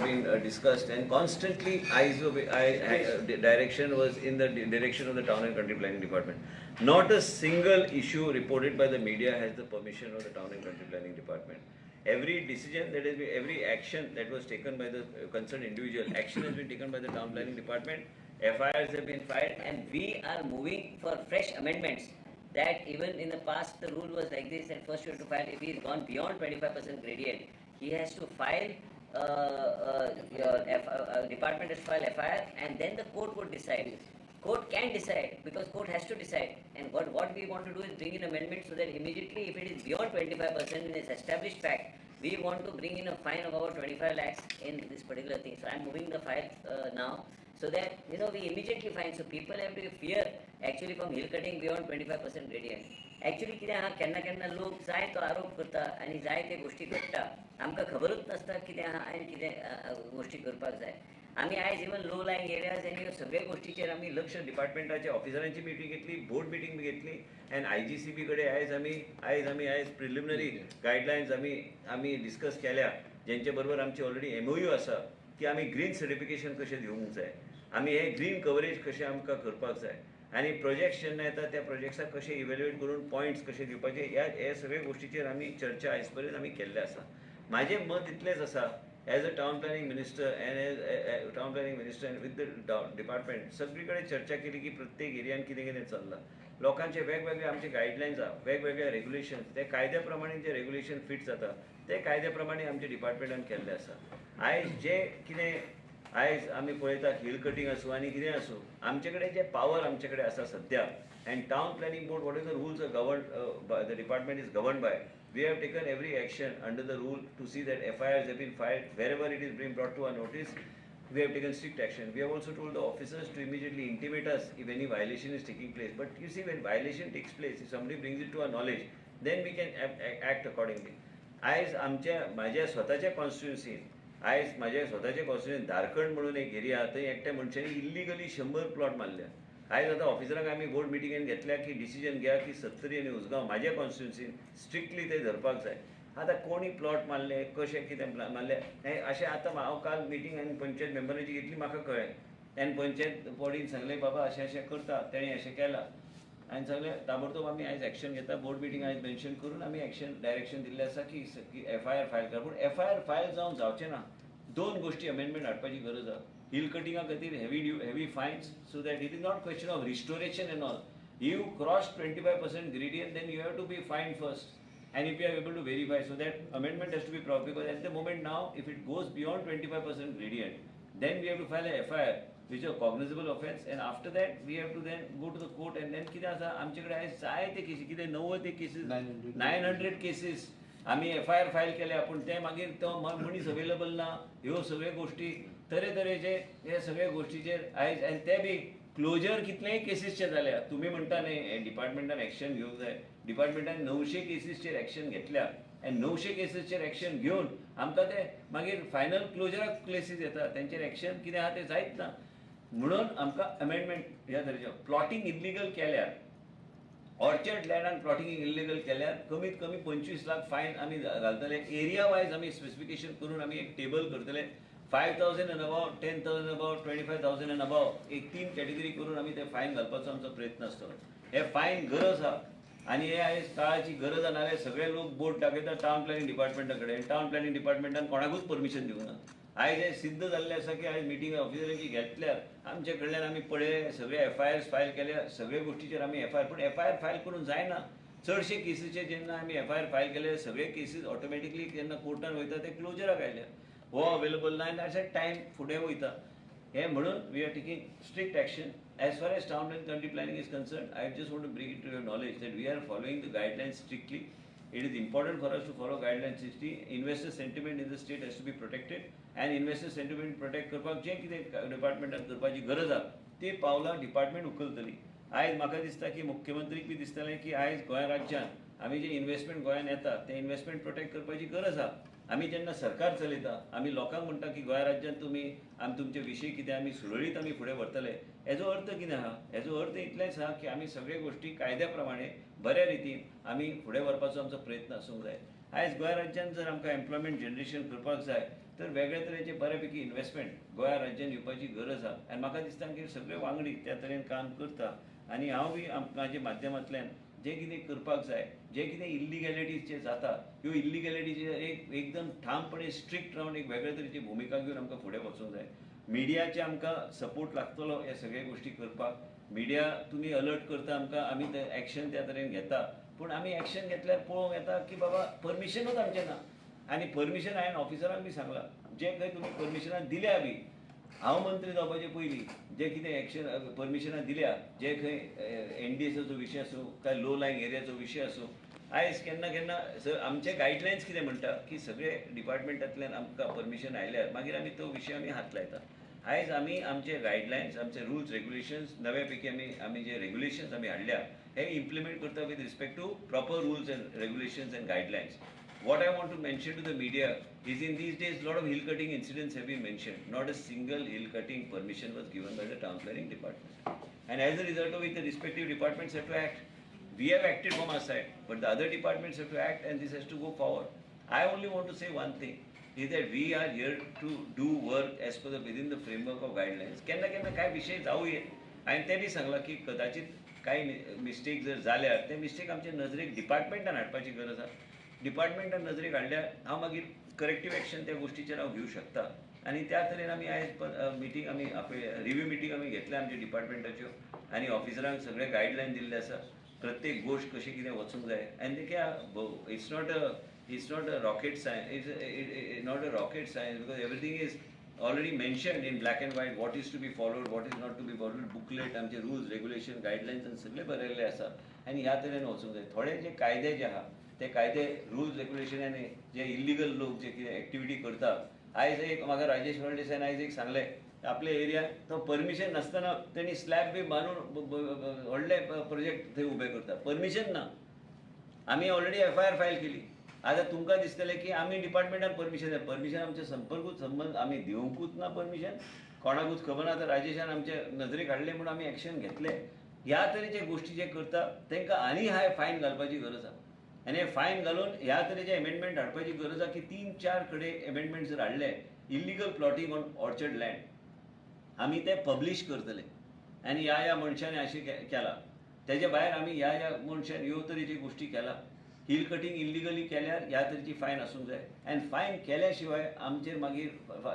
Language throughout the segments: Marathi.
been discussed, and constantly direction was in the direction of the town and country planning department. Not a single issue reported by the media has the permission of the town and country planning department. Every decision that has been, every action that was taken by the concerned individual, action has been taken by the town planning department. FIRs have been filed, and we are moving for fresh amendments. That even in the past the rule was like this, and first you have to file, if he has gone beyond 25% gradient, he has to file your department has to file FIR, and then the court would decide. Court can decide, because court has to decide. And what we want to do is bring in amendments so that immediately, if it is beyond 25% in this established fact, we want to bring in a fine of about 25 lakhs in this particular thing. So I am moving the file now, so that we immediately fine. So people have to fear actually from hill cutting beyond 25% gradient. Actually कितें आहा, केन्ना केन्ना लोक जाय तो आरोप करता आनी जाय ते गोष्टी घडटा, आमकां खबरूच नासता कितें आहा आनी कितें गोष्टी करपाक जाय. आमी आयज इवन लो लायंग एरियाज आनी सगळे गोष्टीचेर आमी लक्ष डिपार्टमेंटाच्या ऑफिसरांची मिटींग घेतली, बोर्ड मिटींग बी घेतली, एंड IGCB कडेन आयज प्रिलिमिनरी गायडलायन्स आमी डिस्कस केल्या, जेंचे बरोबर आमची ऑलरेडी MOU आसा की आमी ग्रीन सर्टिफिकेशन कशें दिवंक जाय, आमी हे ग्रीन कवरेज कशें आमकां करपाक जाय, आनी प्रोजेक्ट्स जेन्ना येता त्या प्रोजेक्ट्साक कशें इवेल्युएट करून पॉयंट्स कशे दिवपाचे, हे सगळे गोष्टीचेर आमी चर्चा आयज पर्यंत आमी केल्ले आसा. म्हाजें मत इतलेंच आसा, as a town planning minister end with the department सगळी कडेन चर्चा केली की प्रत्येक एरियान कितें कितें चल्लां. लोकांचे वेगवेगळे आमचे गायडलायन्स आहा, वेगवेगळे रेग्युलेशन्स, ते कायद्या प्रमाणे जे रेग्युलेशन फिट जाता ते कायद्या प्रमाणे आमच्या डिपार्टमेंटान केल्ले आसा. आयज जे कितें आयज आमी पळयता, हिल कटींग आसूं आनी कितें आसूं, आमचे कडेन जे पावर आमचे कडेन आसा सद्या, end town planning board what is the rules govern the department is govern by, we have taken every action under the rule to see that FIRs have been filed. Wherever it is being brought to our notice, we have taken strict action. We have also told the officers to immediately intimate us if any violation is taking place. But you see, when violation takes place, if somebody brings it to our knowledge, then we can act accordingly. आयज म्हाज्या स्वताच्या कॉन्स्टिट्युन्सीन धारखंड म्हणून एक एरिया, थंय एकट्या मनशांनी इल्लिगली 100 प्लॉट मारल्या. आयज आतां ऑफिसरांक आमी बोर्ड मिटिंगेन घेतल्या की डिसिजन घेया की सत्तरी आनी उसगांव म्हाज्या कॉन्स्टिट्युन्सीन स्ट्रिक्टली ते धरपाक जाय. आतां कोणी प्लॉट मारले, कशें कितें मारले, हें अशें आतां हांव काल मिटींग आनी पंचायत मेंबरांची घेतली, म्हाका कळ्ळें, आनी पंचायत बॉडीन सांगलें बाबा अशें अशें करता, तेणें अशें केलां, आनी सगळें ताबडतोब आमी आयज एक्शन घेता. बोर्ड मिटींग आयज मेन्शन करून आमी एक्शन डायरेक्शन दिल्लें आसा की FIR फायल कर. पूण FIR फायल जावचें ना. 2 गोष्टी अमेंडमेंट हाडपाची गरज आहा. हिल कटिंगा खातीर heavy fines, so that it is not question of restoration and all. You cross 25% gradient, then you have to be fined first, and if you are able to verify, so that amendment has to be proper, because at the moment now, if it goes beyond 25% gradient, then we have to file a FIR, which is a cognizable offence, and after that we have to then go to the court, and then कितें आसा आमचे कडेन आयज जायते केसी, कितें 90 केसीस 900 केसीस आमी FIR फायल केल्या, पूण ते मागीर तो मनीस अवेलेबल ना. ह्यो सगळ्यो गोष्टी तरेतरेचे हे सगळे गोष्टीचेर आयज, आनी ते बी क्लोजर कितलेय केसीसचे जाल्या. तुमी म्हणटा न्ही डिपार्टमेंटान एक्शन घेवंक जाय, डिपार्टमेंटान 900 केसीसचेर एक्शन घेतल्या, आनी 900 केसीसचेर एक्शन घेवन आमकां ते मागीर फायनल क्लोजराक केसीस येता, तेंचेर एक्शन कितें आहा तें जायत ना. म्हणून आमकां अमेंडमेंट ह्या तरेचें प्लॉटिंग इल्लिगल केल्यार, ऑर्चर्ड लँडान प्लॉटिंग इल्लिगल केल्यार कमीत कमी 25 लाख फायन आमी घालतले. एरिया वायज आमी स्पेसिफिकेशन करून आमी एक टेबल करतले. 5,000 and above, 10,000 above, 25,000 and above, एक 3 कॅटेगरी करून आमी ते फायन घालपाचो आमचो प्रयत्न आसतलो. हे फायन गरज आहा, आनी हे आयज काळाची गरज आहा. नाल्यार सगळे लोक बोट दाखयता टावन प्लॅनिंग डिपार्टमेंटा कडेन, टावन प्लॅनिंग डिपार्टमेंटान कोणाकूच परमिशन दिवंक ना. आयज हे सिद्ध जाल्लें आसा की आयज मिटींग ऑफिसरांची घेतल्यार आमचे कडल्यान आमी पळय सगळे FIRs फायल केल्या, सगळे गोष्टीचेर आमी FIR, पूण FIR फायल करून जायना. चडशे केसीचे जेन्ना आमी FIR फायल केले, सगळे केसीस ऑटोमॅटिकली जेन्ना कोर्टान वयता ते क्लोजराक आयल्या, हो अवेलेबल ना, आनी अशें टायम फुडें वयता. हे म्हणून we are taking strict action. As far as town and country planning is concerned, I just want to bring it to your knowledge that we are following the guidelines strictly. It is important for us to follow guidelines strictly. Investor sentiment in the state has to be protected, and investor sentiment protect करपाक जे कितें डिपार्टमेंटान करपाची गरज आहा ती पावलां डिपार्टमेंट उखलतली. आयज म्हाका दिसता की मुख्यमंत्रीक बी दिसतलें की आयज गोंय राज्यान आमी जे इन्व्हेस्टमेंट गोंयान येता ते इन्व्हेस्टमेंट प्रोटेक्ट करपाची गरज आहा. आमी जेन्ना सरकार चलयता, आमी लोकांक म्हणटा की गोंय राज्यांत तुमी तुमचे विशय कितें आमी सुरळीत आमी फुडें व्हरतले. हेजो अर्थ कितें आहा? हेजो अर्थ इतलेंच आहा की आमी सगळे गोष्टी कायद्या प्रमाणे बऱ्या रितीन आमी फुडें व्हरपाचो आमचो प्रयत्न आसूंक जाय. आयज गोंय राज्यान जर आमकां एम्प्लॉयमेंट जनरेशन करपाक जाय, तर तर वेगळ्या तरेचे बऱ्यापैकी इन्व्हेस्टमेंट गोंया राज्यान येवपाची गरज आहा आनी म्हाका दिसता की सगळे वांगडी त्या तरेन काम करता आनी हांव बी म्हाज्या माध्यमांतल्यान जें कितें करपाक जाय जें कितें इल्लिगॅलिटीज जे जाता ह्यो इल्लिगॅलिटीचेर एकदम ठामपणे स्ट्रिक्ट रावन एक वेगळ्या तरेची भुमिका घेवन आमकां फुडें वचूंक जाय. मिडियाचे आमकां सपोर्ट लागतलो ह्या सगळ्या गोश्टी करपाक. मिडिया तुमी अलर्ट करता आमकां आमी ते एक्शन त्या तरेन घेता पूण आमी एक्शन घेतल्यार पळोवंक येता की बाबा परमिशनूच आमचें ना आनी परमिशन हांवें ऑफिसरांक बी सांगलां जे खंय तुमी परमिशनां दिल्या बी हांव मंत्री जावपाचे पयलीं जे कितें एक्शन परमिशनां दिल्या जे खंय NDSAचो विशय आसूं काय लो लायंग एरियाचो विशय आसूं आयज केन्ना केन्ना आमचे गायडलायन्स कितें म्हणटा की सगळे डिपार्टमेंटांतल्यान आमकां परमिशन आयल्यार मागीर आमी तो विशय आमी हात लायता. आयज आमी आमचे गायडलायन्स आमचे रुल्स रेग्युलेशन्स नवे पैकी आमी जे रेग्युलेशन्स आमी हाडल्या हे इम्प्लिमेंट करता with respect to proper rules and regulations and guidelines. What I want to mention to the media is in these days a lot of hill cutting incidents have been mentioned. Not a single hill cutting permission was given by the town planning department. And as a result of it, the respective departments have to act. We have acted from our side, but the other departments have to act and this has to go forward. I only want to say one thing, is that we are here to do work as per within the framework of guidelines. केन्ना केन्ना काय विषय जाऊ ये आणि ते बी सांगला की कदाचित काही मिस्टेक जर जाल्यार ते मिस्टेक आमच्या नजरेक डिपार्टमेंटान हाडपाची गरज आसा. डिपार्टमेंटान नजरेक हाडल्यार हांव मागीर करेक्टीव एक्शन त्या गोश्टीचेर हांव घेवं शकता आनी त्या तरेन आमी आयज मिटींग आमी रिव्यू मिटींग आमी घेतल्या आमच्या डिपार्टमेंटाच्यो आनी ऑफिसरांक सगळे गायडलायन दिल्ले आसा प्रत्येक गोश्ट कशी कितें वचूंक जाय आनी ते it's not a rocket science it's not a rocket science because everything is already mentioned in black and white what is to be followed what is not to be followed booklet आमचे रुल्स रेग्युलेशन गायडलायन्स सगळे बरयल्ले आसा आनी ह्या तरेन वचूंक जाय. थोडे जे कायदे जे आहा ते कायदे रुल्स रेग्युलेशन आनी जे इल्लिगल लोक जे कितें एक्टिविटी करता आयज एक म्हाका राजेश फर्नांडिसान आयज एक सांगलें आपल्या एरियात तो परमिशन नासतना तेणी स्लॅब बी बांदून व्हडले प्रोजेक्ट थंय उबे करता परमिशन ना. आमी ऑलरेडी FIR फायल केली. आतां तुमकां दिसतलें की आमी डिपार्टमेंटान परमिशन आमचे संबंध आमी दिवंकूच ना परमिशन कोणाकूच खबर ना. आतां राजेशान आमच्या नजरेक हाडले म्हणून आमी एक्शन घेतले. ह्या तरेचे गोश्टी जे करता तांकां आनी हाय फायन घालपाची गरज आसा आनी हे फायन घालून ह्या तरेचे एमेंडमेंट हाडपाची गरज आसा की 3-4 कडेन एमेंडमेंट जर हाडले illegal plotting on orchard land आमी ते पब्लीश करतले आनी ह्या मनशांनी अशें केलां तेजे भायर आमी ह्या मनशान ह्यो तरेची गोश्टी केला. हिल कटींग इल्लिगली केल्यार ह्या तरेची फायन आसूंक जाय आनी फायन केल्या शिवाय आमचेर मागीर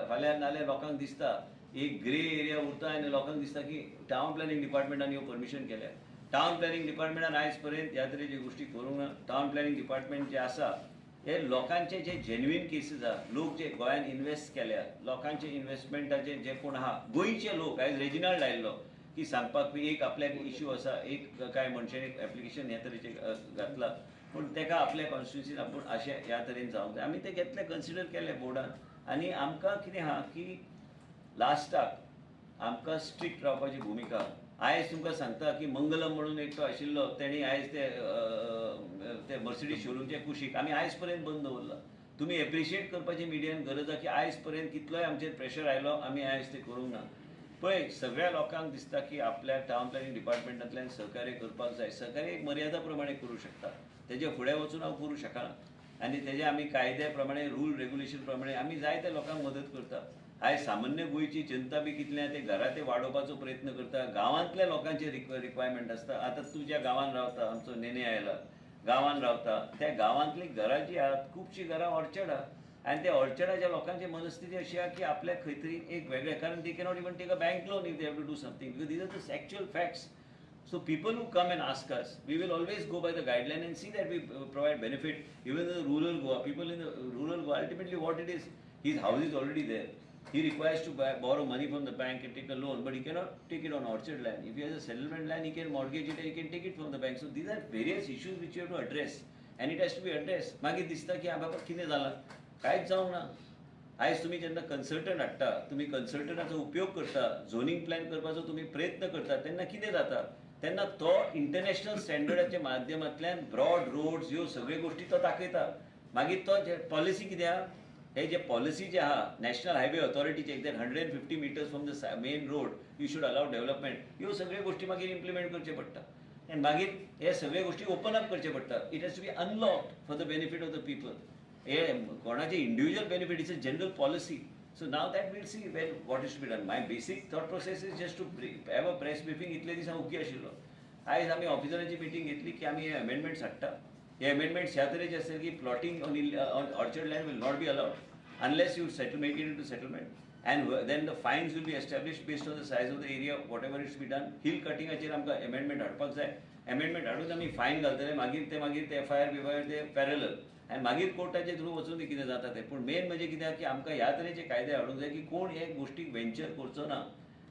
फाल्यां नाल्यार लोकांक दिसता एक ग्रे एरिया उरता आनी लोकांक दिसता की टावन प्लॅनिंग डिपार्टमेंटान ह्यो परमिशन केल्या. टावन प्लॅनिंग डिपार्टमेंटान आयज पर्यंत ह्या तरेची गोश्टी करूंक ना. टावन प्लॅनिंग डिपार्टमेंट जे आसा हे लोकांचे जे जेन्युइन केसीस आहा लोक जे गोंयान इन्व्हेस्ट केल्या लोकांचे इन्व्हेस्टमेंटाचे जे कोण आहा गोंयचे लोक आयज रेजिनाल्ड आयल्लो की सांगपाक एक आपल्याक इश्यू आसा एक काय मनशान एक एप्लिकेशन ह्या तरेचे घातला पूण तेका आपल्या कॉन्स्टिट्युन्सीन आपूण अशें ह्या तरेन जावंक जाय आमी ते घेतले कन्सिडर केले बोर्डान आनी आमकां कितें आहा की लास्टाक आमकां स्ट्रिक्ट रावपाची भुमिका. आयज तुमकां सांगता की मंगलम म्हणून एकटो आशिल्लो तेणी आयज ते मर्सिडीज शोरूमचे कुशीक आमी आयज पर्यंत बंद दवरला. तुमी एप्रिशिएट करपाची मिडियान गरज आहा की आयज पर्यंत कितलोय आमचेर प्रेशर आयलो आमी आयज ते करूंक ना. पळय सगळ्या लोकांक दिसता की आपल्या टावन प्लॅनिंग डिपार्टमेंटांतल्यान सहकार्य करपाक जाय. सहकार्य एक मर्यादा प्रमाणे करूं शकता तेजे फुडें वचून हांव करूं शकना आनी तेजे आमी कायद्या प्रमाणे रूल रेग्युलेशन प्रमाणे आमी जाय त्या लोकांक मदत करता. आयज सामान्य गोंयची जनता बी कितल्या ते घरा ते वाडोवपाचो प्रयत्न करता. गांवांतल्या लोकांचे रिक्वायरमेंट आसता. आतां तूं ज्या गांवांत रावता आमचो नेने आयला गांवांत रावता त्या गांवांतली घरां जी आहात खुबशीं घरां ऑर्चर्ड आहा आनी त्या ऑर्चर्डाच्या लोकांची मनस्थिती अशी आहा की आपल्याक खंय तरी एक वेगळे कारण they cannot even take a bank loan if they have to do something because these are the actual facts. So people who come and ask us, we will always go by the guideline and see that we provide benefit. Even the rural Goa, people in the rural Goa, ultimately what it is, his house is already there. He requires to borrow money from the bank and take a loan, but he cannot take it on orchard land. If he has a settlement land, he can mortgage it and he can take it from the bank. So these are various issues which you have to address and it has to be addressed. मागीर दिसता की बाबा कितें जालां कांयच जावंक ना. आयज तुमी जेन्ना कन्सल्टंट हाडटा तुमी कन्सल्टंटाचो उपयोग करता झोनींग प्लॅन करपाचो तुमी प्रयत्न करता तेन्ना कितें जाता तेन्ना तो इंटरनॅशनल स्टँडर्डाच्या माध्यमांतल्यान ब्रॉड रोड्स ह्यो सगळ्यो गोश्टी तो दाखयता. मागीर तो पॉलिसी कितें आहा हे जे पॉलिसी जे आहा नॅशनल हायवे ऑथॉरिटीचे that 150 metres from the main road you should allow development ह्यो सगळ्यो गोश्टी मागीर इम्प्लिमेंट करचे पडटा आनी मागीर हे सगळ्यो गोश्टी ओपन अप करचे पडटा. It has to be unlocked for the benefit of the people हे कोणाचे individual benefit is a general policy. So now that we'll see well what is to be done. My basic thought process is just to have a press briefing. इतले दीस हांव ओके आशिल्लो. आयज आमी ऑफिसरांची मिटींग घेतली की आमी हे अमेंडमेंट्स हाडटा. हे अमेंडमेंट्स ह्या तरेचे आसतात की plotting on orchard land will not be allowed unless you settle make it into settlement. And then the fines will be established based on the size of the area, whatever is to be done. Hill cuttingaचेर आमकां amendment हाडपाक जाय. amendment हाडून आमी फायन घालतले. मागीर ते FIR ते पॅरलल आनी मागीर कोर्टाचे थ्रू वचून कितें जाता तें. पूण मेन म्हणजे कित्याक की आमकां ह्या तरेचे कायदे हाडूंक जाय की कोण हे गोश्टीक वेंचर करचो ना.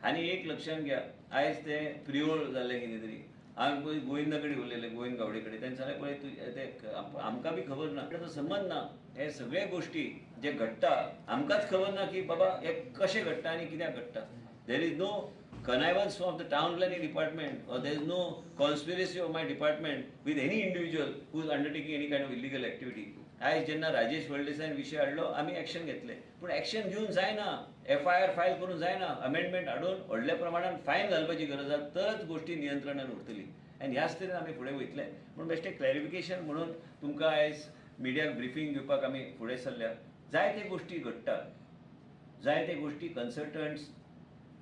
आनी एक लक्षात घ्या, आयज ते प्रिओल जाल्ले कितें तरी. हांवें पळय गोविंदा कडेन उलयलें, गोविंद गावडे कडेन. तेणें सांगलें पळय ते आमकां बी खबर ना, ताचो संबंध ना. हे सगळे गोश्टी जे घडटा आमकांच खबर ना की बाबा हे कशें घडटा आनी कित्याक घडटा. There is no connivance of the town planning department or there is no conspiracy of my department with any individual who is undertaking any kind of illegal activity. आयज जेन्ना राजेश फळदेसायन विशय हाडलो आमी एक्शन घेतले. पूण एक्शन घेवन जायना, FIR फायल करून जायना. अमेंडमेंट हाडून व्हडल्या प्रमाणात फायन घालपाची गरज आसा, तरच गोश्टी नियंत्रणान उरतली. आनी ह्याच तरेन आमी फुडें वयतले. पूण बेश्टें क्लॅरिफिकेशन म्हणून तुमकां आयज मिडियाक ब्रिफींग दिवपाक आमी फुडें सरल्या. जायते गोश्टी घडटा, जायते गोश्टी consultants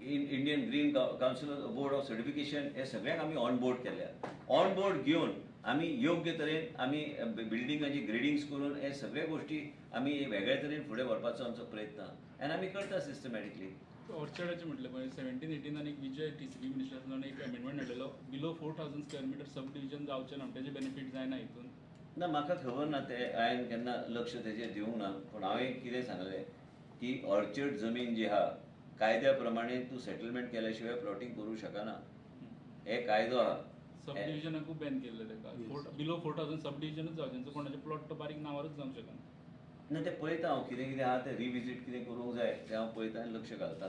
Indian green council board of certification हे सगळ्यांक आमी ऑन बोर्ड केल्या. ऑन बोर्ड घेवन आमी योग्य तरेन आमी बिल्डिंगाची ग्रेडिंग्स करून हे सगळे गोश्टी आमी वेगळ्या तरेन फुडें व्हरपाचो आमचो प्रयत्न आनी आमी करता सिस्टमॅटिकली. ऑर्चर्डाचें म्हटलें पळय 17-18 एक विजय TCP मिनिस्टरान एक अमेंडमेंट हाडलेलो बिलो 4000 स्क्वेअर मिटर सब डिविजन जावचें ना, तेजे बेनिफीट जायना हितून. ना म्हाका खबर ना, ते हांवें केन्ना लक्ष तेजेर दिवंक ना. पूण हांवें कितें सांगलें की ऑर्चर्ड जमीन जी आहा कायद्या प्रमाणे तूं सेटलमेंट केल्या शिवाय प्लॉटिंग करूं शकना. हे कायदो आहा. सब डिविजनाकूय बॅन केल्लें तेका. बिलो 4000 सब डिविजनूच जावचें, कोणाचे प्लॉट तो बारीक नांवारूच जावंक शकना. ना ते पळयता हांव कितें कितें आहा तें रिविजीट कितें करूंक जाय तें हांव पळयता आनी लक्ष घालता.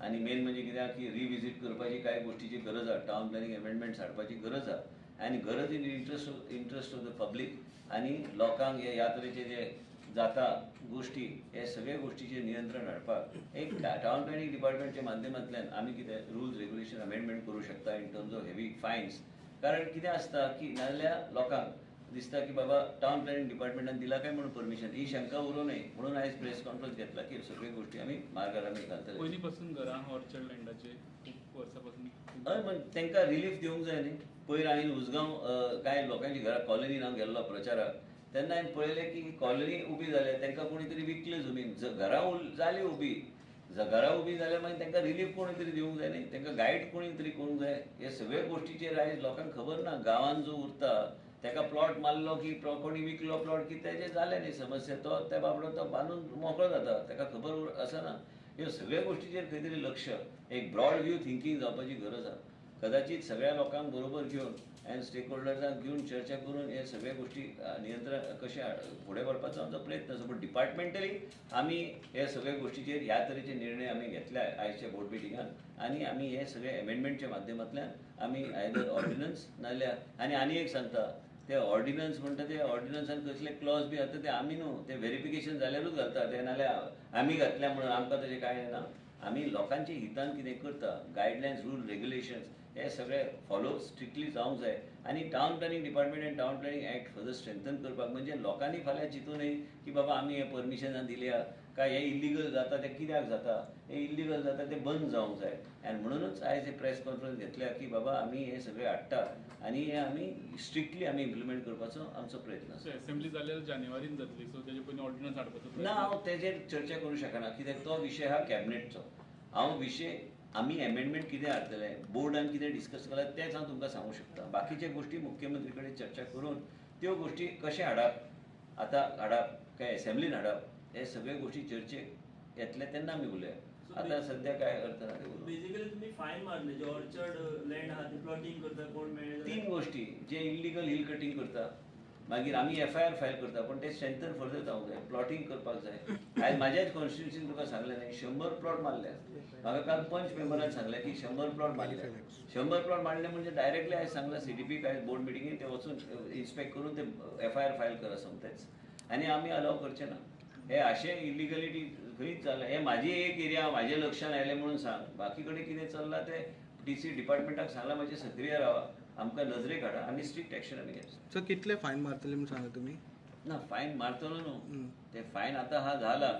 आनी मेन म्हणजे कित्याक की रिविजीट करपाची कांय गोश्टीची गरज आहा. टावन प्लॅनिंग अमेंडमेंट्स हाडपाची गरज आहा. आनी गरज in interest of the public आनी लोकांक हे ह्या तरेचे जे जाता गोश्टी हे सगळे गोश्टीचेर नियंत्रण हाडपाक एक टावन प्लॅनिंग डिपार्टमेंटच्या माध्यमांतल्यान आमी कितें रुल्स रेग्युलेशन अमेंडमेंट करूं शकता in terms of heavy finance. कारण कितें आसता की नाजाल्यार लोकांक दिसता की बाबा टावन प्लॅनिंग डिपार्टमेंटान दिला काय म्हणून परमिशन, ही शंका उरूं नये म्हणून आयज प्रेस कॉन्फरन्स घेतला की सगळ्यो गोश्टी आमी मार्गार आमी घालतले. पयलीं पासून घरां ऑर्चर्ड लँडाचे खूब वर्सां पासून. हय पण तांकां रिलीफ दिवंक जाय न्ही. पयर हांवें उसगांव कांय लोकांची घरां कॉलनीन हांव गेल्लो प्रचाराक, तेन्ना हांवें पळयलें की कॉलनी उबी जाल्या, तांकां कोणी तरी विकली जमीन. घरां जाली उबी, घरां उबी जाल्यार मागीर तांकां रिलीफ कोणी तरी दिवंक जाय न्ही. तांकां गायड कोणी तरी करूंक जाय. हे सगळे गोश्टीचेर आयज लोकांक खबर ना. गांवांत जो उरता ताका प्लॉट मारलो की कोणी विकलो प्लॉट की तेजें जालें न्ही समस्या. तो त्या बाबडो तो बांदून मोकळो जाता, ताका खबर आसना. ह्यो सगळ्या गोश्टीचेर खंय तरी लक्ष, एक ब्रॉड व्यू थिंकींग जावपाची गरज आहा. कदाचित सगळ्या लोकांक बरोबर घेवन आनी स्टेक होल्डर्सांक घेवन चर्चा करून हे सगळे गोश्टी नियंत्रण कशें फुडें व्हरपाचो आमचो प्रयत्न आसा. पूण डिपार्टमेंटली आमी हे सगळे गोश्टीचेर ह्या तरेचे निर्णय आमी घेतल्या आयजच्या बोर्ड मिटिंगान. आनी आमी हे सगळे अमेंडमेंटच्या माध्यमांतल्यान आमी आयदर ऑर्डिनन्स नाजाल्यार आनी एक सांगता ते ऑर्डिनन्स म्हणटा ते ऑर्डिनन्सान कसले क्लॉज बी आसता ते आमी न्हू, ते व्हेरिफिकेशन जाल्यारूच घालता. ते नाल्यार आमी घातल्या म्हणून आमकां तशें कांय ना. आमी लोकांच्या हितान कितें करता, गायडलायन्स रूल रेग्युलेशन्स हे सगळे फॉलो स्ट्रिक्टली जावंक जाय. आनी टावन प्लॅनिंग डिपार्टमेंट आनी town planning act further strengthen करपाक म्हणजे लोकांनी फाल्यां चिंतूं न्ही की बाबा आमी हे परमिशनां दिल्या काय हे इल्लिगल जाता ते कित्याक जाता. हे इल्लिगल जाता ते बंद जावंक जाय. आनी म्हणूनच आयज हे प्रेस कॉन्फरन्स घेतल्या की बाबा आमी हे सगळे हाडटा आनी हे आमी स्ट्रिक्टली आमी इम्प्लिमेंट करपाचो आमचो प्रयत्न आसा. असेंब्ली जाल्यार जानेवारीन जातली, सो तेजे पयलीं ऑर्डिनन्स हाडपाचो. ना हांव तेजेर चर्चा करूं शकना कित्याक तो विशय हा कॅबिनेटचो. हांव विशय आमी अमेंडमेंट कितें हाडटले, बोर्डान कितें डिस्कस केलां तेंच हांव तुमकां सांगूं शकता. बाकीचे गोश्टी मुख्यमंत्री कडेन चर्चा करून त्यो गोश्टी कशें हाडप, आतां हाडप काय असेंब्लीन हाडप, हे सगळे गोश्टी चर्चेक येतले तेन्ना आमी उलया. आतां सध्या काय अर्थ ना. बेसिकली तुम्ही फायन मारले जे ऑर्चर्ड लँड आहा ते प्लॉटिंग करता कोण मेळ्ळे 3 गोश्टी जे इल्लिगल हिल कटिंग करता, मागीर आमी FIR फायल करता पण ते स्ट्रेंथन फर्दर जावंक जाय. प्लॉटिंग करपाक जाय. आयज म्हाज्याच कॉन्स्टिट्युन्सीन तुका सांगलें न्ही 100 प्लॉट मारले. म्हाका काल पंच मेंबरान सांगलें की 100 प्लॉट मारले. 100 प्लॉट मारले म्हणजे डायरेक्टली आयज सांगला CDP आयज बोर्ड मिटिंगेन ते वचून इन्स्पेक्ट करून ते FIR फायल करा समतेच. आनी आमी अलाव करचे ना. हे अशें इल्लिगलिटी खंयच जालें. हे म्हाजी एक एरिया म्हाज्या लक्षान आयलें म्हणून सांग. बाकी कडेन कितें चल्लां ते DC डिपार्टमेंटाक सांगलां मातशें सक्रीय रावा, आमकां नजरेक हाडा आनी स्ट्रिक्ट एक्शन आमी घेता. सर कितले फायन मारतले म्हणून सांगा तुम्ही? ना फायन मारतलो न्हू ते फायन आतां हा जाला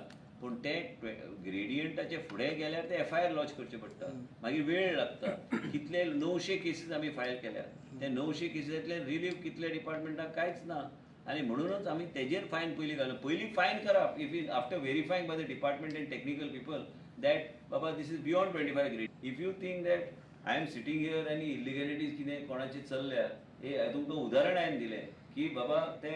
पूण ते ग्रेडियंटाचे फुडें गेल्यार ते FIR लॉन्च करचे पडटा मागीर वेळ लागता कितले 900 केसीस आमी फायल केल्या ते 900 केसीसांतले रिलीफ कितले डिपार्टमेंटाक कांयच ना आनी म्हणूनच आमी तेजेर फायन पयलीं फायन करप if after verifying by the department and technical people that बाबा this is beyond 25 grade if you think that I am sitting here आनी इलिगॅलिटीज कितें कोणाचे चल्ल्या हे तुमकां उदाहरण हांवें दिलें की बाबा ते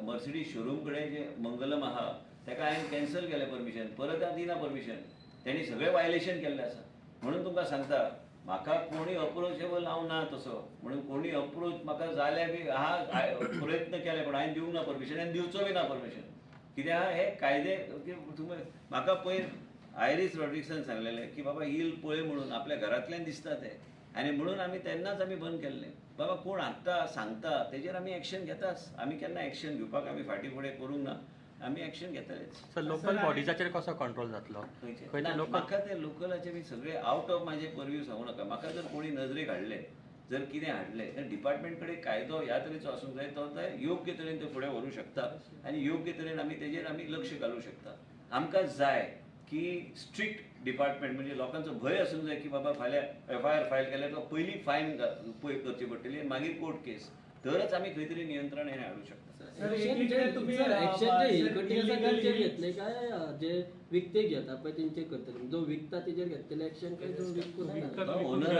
मर्सिडीज शोरूम कडेन जे मंगलम आहा ताका हांवें कॅन्सल केलें परमिशन परत दिना परमिशन तेणी सगळें वायलेशन केल्लें आसा म्हणून तुमकां सांगता म्हाका कोणी अप्रोचेबल हांव ना तसो म्हणून कोणी अप्रोच म्हाका जाल्यार बी प्रयत्न केले पण हांवें दिवंक ना परमिशन आनी दिवचो बी ना परमिशन कित्याक हे कायदे तुमी म्हाका पयर आयरिस रॉड्रिक्सान सांगलेलें की बाबा हील पळय म्हणून आपल्या घरांतल्यान दिसता ते आनी म्हणून आमी तेन्नाच आमी बंद केल्लें बाबा कोण हाडटा सांगता तेजेर आमी एक्शन घेताच आमी केन्ना एक्शन घेवपाक आमी फाटीं फुडें करूंक ना आमी एक्शन घेतलेच सर लोकल बॉडीजाचेर कसो कंट्रोल जातलो म्हाका ते लोकलाचे बी सगळे आउट ऑफ म्हाजे परव्यू सांगू नाका म्हाका जर कोणी नजरेक हाडले जर कितें हाडलें तर डिपार्टमेंट कडेन कायदो ह्या तरेचो आसूंक जाय तो योग्य तरेन तो फुडें व्हरूंक शकता आनी योग्य तरेन आमी तेजेर आमी लक्ष घालूंक शकता आमकां जाय की स्ट्रिक्ट डिपार्टमेंट म्हणजे लोकांचो भंय आसूंक जाय की बाबा फाल्यां FIR फायल केल्यार तो पयलीं फायन करची पडटली आनी मागीर कोर्ट केस तरच आमी खंय तरी नियंत्रण हें हाडूंक शकता घेतले काय जे विकते घेता पळय तेंचे करतले जो विकता तेजेर घेतलेले एक्शन काय जो विकता ओनर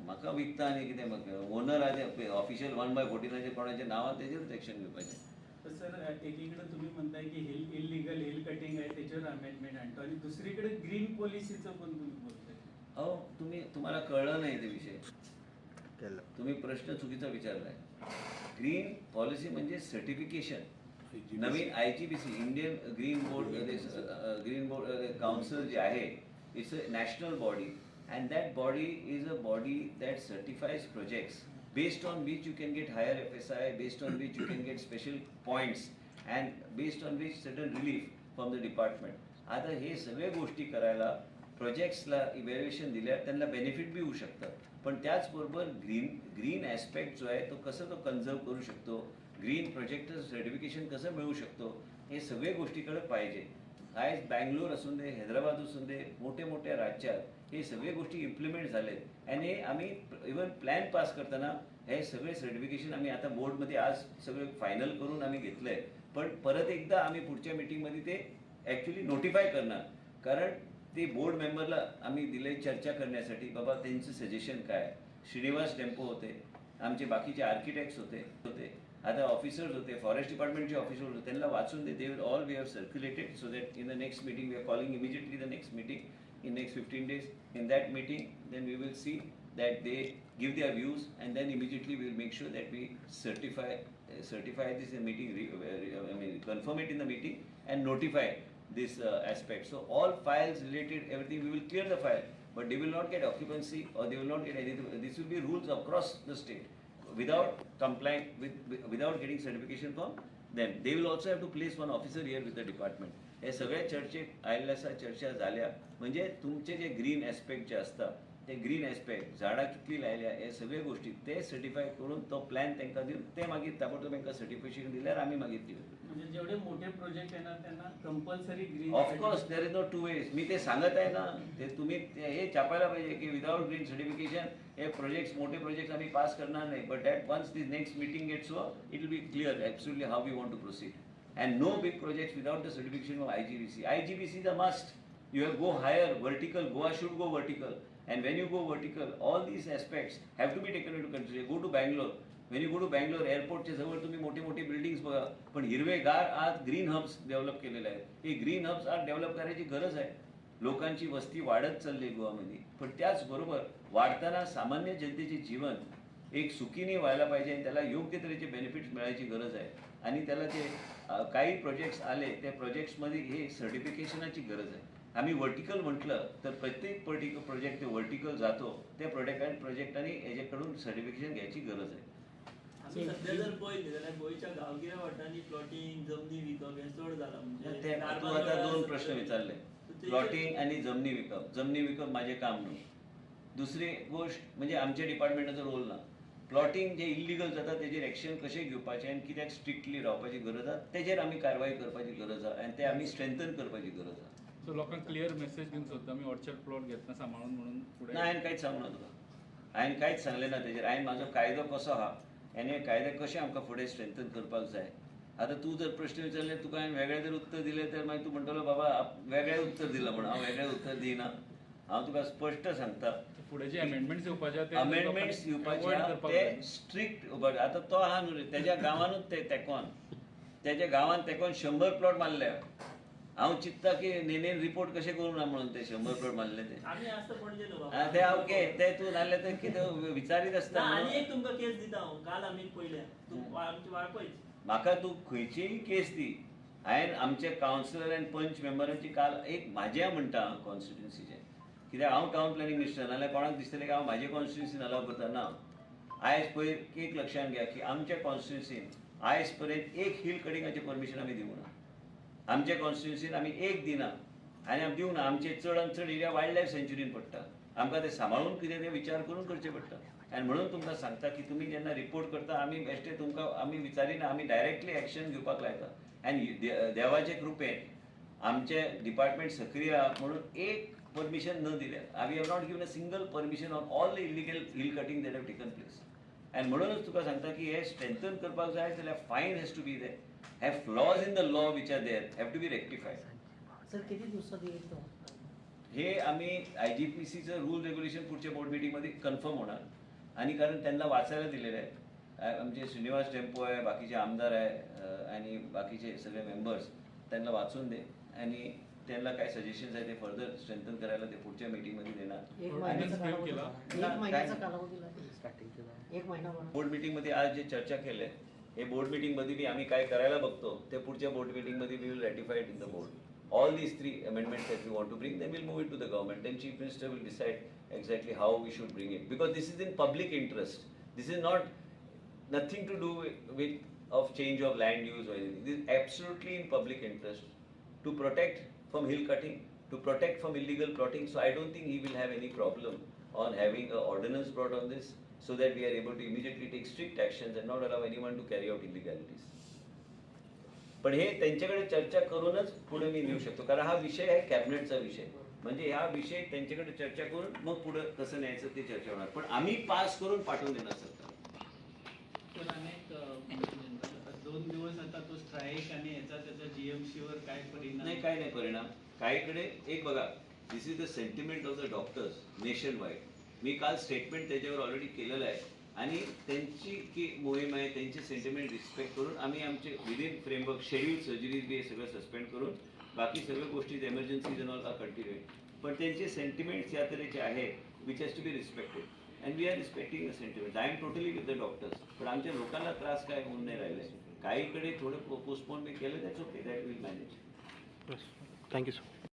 म्हाका विकता आनी कितें ओनर आहा ऑफिशियल 1/14 कोणाच्या नांवार तेजेरूच एक्शन घेवपाचें सर एकीकडे तुम्ही म्हणताय की इलिगल हिल कटिंग आहे त्याच्यावर अमेंडमेंट आणतो आणि दुसरीकडे ग्रीन पॉलिसीचं पण तुम्ही बोलताय अहो तुम्हाला कळलं नाही ते विषय तुम्ही प्रश्न चुकीचा विचारलाय ग्रीन पॉलिसी म्हणजे सर्टिफिकेशन नवीन IGBC Indian green board council जे आहे it's a national body and that body is a body that certifies projects based on which you can get higher FSI, based on which you can get special points and based on which certain relief from the department. आता हे सगळे गोष्टी करायला प्रोजेक्ट्सला इव्हॅल्युएशन दिल्यार त्यांना बेनिफिट बी होऊ शकतात पण त्याचबरोबर ग्रीन ॲस्पेक्ट जो आहे तो कसं तो कन्झर्व करू शकतो ग्रीन प्रोजेक्टचं सर्टिफिकेशन कसं मिळू शकतो हे सगळे गोष्टीकडे पाहिजे आज बँगलोर असून दे हैदराबाद असून दे मोठ्या राज्यात हे सगळे गोष्टी इम्प्लिमेंट झालेत आणि हे आम्ही इवन प्लॅन पास करताना हे सगळे सर्टिफिकेशन आम्ही आता बोर्डमध्ये आज सगळे फायनल करून आम्ही घेतलंय पण परत एकदा आम्ही पुढच्या मीटिंगमध्ये ते ॲक्च्युली नोटिफाय करणार कारण ते बोर्ड मेंबरला आम्ही दिले चर्चा करण्यासाठी बाबा त्यांचं सजेशन काय श्रीनिवास टेम्पो होते आमचे बाकीचे आर्किटेक्ट्स होते आता ऑफिसर्स होते फॉरेस्ट डिपार्टमेंटचे ऑफिसर होते त्यांना वाचून they will all we have circulated so that in the next meeting we are calling immediately the next meeting in next 15 days. In that meeting, then we will see that they give their views, and then immediately we will make sure that we certify this meeting, confirm it in the meeting, and notify this aspect. So all files related, everything, we will clear the file, but they will not get occupancy or they will not get anything. This will be rules across the state without complying without getting certification from them. They will also have to place one officer here with the department. हे सगळ्या चर्चेक आयिल्ल्या चर्चा झाल्या म्हणजे तुमचे जे ग्रीन ॲस्पेक्ट जे असतात ते ग्रीन ॲस्पेक्ट झाडां कितली लायल्या हे सगळे गोष्टी ते सर्टिफाय करून तो प्लॅन तांकां दिवन ते मागीर ताबडतोब तांकां सर्टिफिकेशन दिल्यार आमी मागीर दिवं म्हणजे जेवढे मोठे प्रोजेक्ट येणार त्यांना compulsory green of course there is no two ways मी ते सांगत आहे ना ते तुम्ही हे छापायला पाहिजे की विदाउट ग्रीन सर्टिफिकेशन हे प्रोजेक्ट्स मोठे प्रोजेक्ट्स आम्ही पास करणार नाही but at once this next meeting gets so it will be clear absolutely how we want to proceed. And no big projects without the certification of IGBC. IGBC is a must. You have to go higher, vertical. Goa should go vertical. And when you go vertical, all these aspects have to be taken into consideration. Go to Bangalore. When you go to Bangalore, airport चे जवळ तुम्ही मोठे बिल्डिंग्स बघा पण हिरवेगार आज ग्रीन हब्स डेव्हलप केलेले आहेत हे ग्रीन हब्स आज डेव्हलप करायची गरज आहे लोकांची वस्ती वाढत चालली आहे गोवामध्ये पण त्याचबरोबर वाढताना सामान्य जनतेचे जीवन एक सुखीने व्हायला पाहिजे आणि त्याला योग्य तऱ्हेचे बेनिफिट्स मिळायची गरज आहे आणि त्याला ते काही प्रोजेक्ट्स आले त्या प्रोजेक्ट्समध्ये हे सर्टिफिकेशनाची गरज आहे आम्ही वर्टिकल म्हटलं तर प्रत्येक प्रोजेक्ट ते वर्टिकल जातो त्या प्रोजेक्टाने याच्याकडून सर्टिफिकेशन घ्यायची गरज आहे. आम्ही सध्या जर पळयलें जाल्यार गोंयच्या गांवगिऱ्या वाठारांनी प्लॉटिंग जमनी विकप हें चड जालां म्हणजे तूं आतां दोन प्रश्न विचारले प्लॉटिंग आणि जमनी विकप माझे काम न्हू दुसरी गोष्ट म्हणजे आमच्या डिपार्टमेंटाचो रोल ना प्लॉटिंग जे इल्लिगल जाता तेजेर एक्शन कशें घेवपाचें आनी कित्याक स्ट्रिक्टली रावपाची गरज आसा तेजेर आमी कारवाय करपाची गरज आसा आनी ते आमी स्ट्रेंथन करपाची गरज आसा. सो लोकांक क्लियर मेसेज दिवंक सोदता आमी ऑर्चर्ड प्लॉट घेतना सांबाळून म्हणून फुडें. ना हांवें कांयच सांगूं ना तुका, हांवें कांयच सांगलें ना तेजेर. हांवें म्हाजो कायदो कसो आहा आनी हे कायदे कशे आमकां फुडें स्ट्रेंथन करपाक जाय. आतां तूं जर प्रश्न विचारले तुका हांवें वेगळें जर उत्तर दिलें तर मागीर तूं म्हणटलो बाबा वेगळें उत्तर दिलां म्हणून. हांव वेगळें उत्तर दिना. हांव तुका स्पश्ट सांगता फुडें जे अमेंडमेंट्स येवपाचे ते अमेंडमेंट्स येवपाचे ते स्ट्रिक्ट. आता तो आहा न्हू रे, तेज्या गांवानूच ते तेकोन तेज्या गांवान तेकोन 100 प्लॉट मारले. हांव चिंतता की नेनेन रिपोर्ट कशें करूं ना म्हणून ते 100 प्लॉट मारले ते. आम्ही असं पणजे ते ओके ते तूं नासले तर कितें विचारीत आसता आनी एक तुमकां केस दिता हांव. काल आमी पळयल्या तूं आमची वाळपयच. म्हाका तूं खंयचीय केस दी. हांवें आमचे कावन्सिलर आनी पंच मेंबरांची काल एक म्हाज्या म्हणटा कॉन्स्टिट्युन्सीचे, कित्याक हांव टावन प्लॅनिंग मिनिस्टर नाल्यार कोणाक दिसतलें की हांव म्हाजे कॉन्स्टिट्युन्सीन अलाव करता. ना, आयज पयर एक लक्षांत घ्या की आमच्या कॉन्स्टिट्युन्सीन आयज पर्यंत एक हिल कटिंगाचें परमिशन आमी दिवंक ना. आमच्या कॉन्स्टिट्युन्सीन आमी एक दिना आनी आमी दिवंक ना. आमचे चड आनी चड एरिया वायल्ड लायफ सेंच्युरीन पडटा. आमकां ते सांबाळून कितें ते विचार करून करचें पडटा. आनी म्हणून तुमकां सांगता की तुमी जेन्ना रिपोर्ट करता आमी बेश्टे तुमकां आमी विचारिना, आमी डायरेक्टली एक्शन घेवपाक लायता. आनी देवाचे कृपेन आमचे डिपार्टमेंट सक्रीय आहा म्हणून एक परमिशन न दिल्या. We have not given a single permission on all the illegal hill cutting that have taken place. आनी म्हणूनच तुका सांगता की हे स्ट्रेंथन करपाक जाय जाल्यार fine has to be there. Have flaws in the law which are there have to be rectified. Sir किती दिवसात येईल तो? हे आम्ही IGPCचं रूल रेग्युलेशन पुढच्या बोर्ड मीटिंगमध्ये कन्फर्म होणार. आणि कारण त्यांना वाचायला दिलेलं आहे. आमचे श्रीनिवास टेम्पो आहे, बाकीचे आमदार आहे आणि बाकीचे सगळे मेंबर्स त्यांना वाचून दे आणि त्यांना काय सजेशन्स आहे ते फर्दर स्ट्रेंथन करायला ते पुढच्या मीटिंगमध्ये देणार. एक महिन्याचा कालावधी केला. एक महिन्याचा कालावधी लागेल. एक महिना भर. बोर्ड मीटिंगमध्ये आज जे चर्चा केले हे बोर्ड मीटिंगमध्ये बी आम्ही काय करायला बघतो ते पुढच्या बोर्ड मीटिंगमध्ये we will ratify in the board. All these 3 amendments that we want to bring, then we'll move it to the government. Then Chief Minister will decide exactly how we should bring it. Because this is in public interest. This is not nothing to do with of change of land use or anything. This is absolutely in public interest to protect from hill cutting, to protect from illegal plotting. So I don't think he will have any problem on having an ordinance brought on this, so that we are able to immediately take strict actions and not allow anyone to carry out illegalities. पण हे त्यांच्याकडे चर्चा करूनच पुढे मी नेऊ शकतो, कारण हा विषय आहे कॅबिनेटचा विषय. म्हणजे हा विषय त्यांच्याकडे चर्चा करून मग पुढे कसं न्यायचं ते चर्चा होणार. पण आम्ही पास करून पाठवून देणार सरकार. तर अनेक 2 दिवस आता तो स्ट्राईक आणि याचा त्याचा GMC वर काय परिणाम? नाही, काय नाही परिणाम. काहीकडे एक बघा, this is the sentiment of the doctors nationwide. मी काल स्टेटमेंट त्याच्यावर ऑलरेडी केलेलं आहे आणि त्यांची मोहीम आहे, त्यांची सेंटिमेंट रिस्पेक्ट करून आम्ही आमचे विदिन फ्रेमवर्क शेड्यूल सर्जरीज बी हे सगळं सस्पेंड करून बाकी सगळ्या गोष्टी emergencies and all are continue. पण त्यांचे सेंटिमेंट्स या तऱ्हेचे आहेत which has to be respected and we are respecting the sentiment. I am totally with the doctors. पण आमच्या लोकांना त्रास काय होऊन नाही राहिला आहे. काहीकडे थोडं पोस्टपोन मी केलं, that's okay, that will manage. Thank you sir.